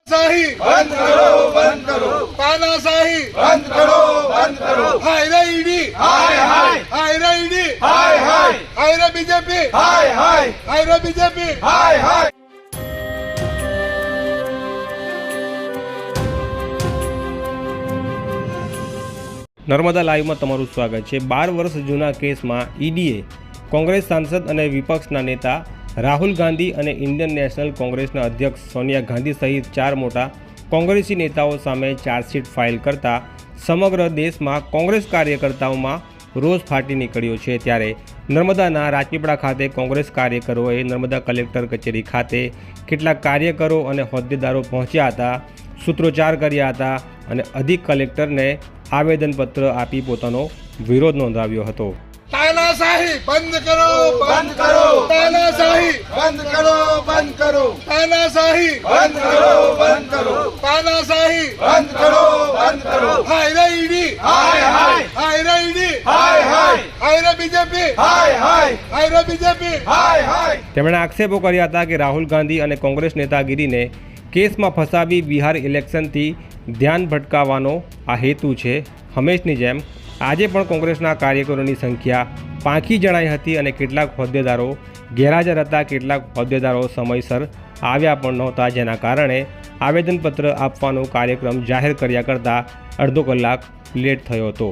शाही बंद करो, बंद करो, तानाशाही बंद करो, बंद करो, हाय रे ईडी हाय हाय, हाय रे ईडी हाय हाय, हाय रे बीजेपी हाय हाय, हाय रे बीजेपी हाय हाय। નર્મદા લાઈવમાં તમારું સ્વાગત છે। 12 વર્ષ જૂના કેસમાં ઈડીએ કોંગ્રેસ સાંસદ અને વિપક્ષના નેતા રાહુલ ગાંધી અને ઇન્ડિયન નેશનલ કોંગ્રેસના અધ્યક્ષ સોનિયા ગાંધી સહિત 4 મોટા કોંગ્રેસી નેતાઓ સામે ચાર્જશીટ ફાઇલ કરતા સમગ્ર દેશમાં કોંગ્રેસ કાર્યકર્તાઓમાં રોષ ફાટી નીકળ્યો છે। ત્યારે નર્મદાના રાજપીપળા ખાતે કોંગ્રેસ કાર્યકરોએ નર્મદા કલેક્ટર કચેરી ખાતે કેટલાક કાર્યકરો અને હોદ્દેદારો પહોંચ્યા હતા, સૂત્રોચ્ચાર કર્યા હતા અને અધિક કલેક્ટરને આવેદનપત્ર આપી પોતાનો વિરોધ નોંધાવ્યો હતો। तानाशाही बंद करो, बंद करो, तानाशाही बंद करो, बंद करो, तानाशाही बंद करो, बंद करो, तानाशाही बंद करो, बंद करो, हाय रे ईडी हाय हाय, हाय रे ईडी हाय हाय, हाय रे बीजेपी हाय हाय, हाय रे बीजेपी हाय हाय। તેમણે આક્ષેપો કર્યા હતા કે રાહુલ ગાંધી અને કોંગ્રેસ નેતાગીરીને કેસમાં ફસાવી બિહાર ઇલેક્શનથી ધ્યાન ભટકાવવાનો આ હેતુ છે। હંમેશની જેમ આજે પણ કોંગ્રેસના કાર્યકરોની સંખ્યા પાંખી જણાઈ હતી અને કેટલાક હોદ્દેદારો ગેરહાજર હતા, કેટલાક હોદ્દેદારો સમયસર આવ્યા પણ નહોતા, જેના કારણે આવેદનપત્ર આપવાનો કાર્યક્રમ જાહેર કર્યા કરતાં અડધો કલાક લેટ થયો હતો।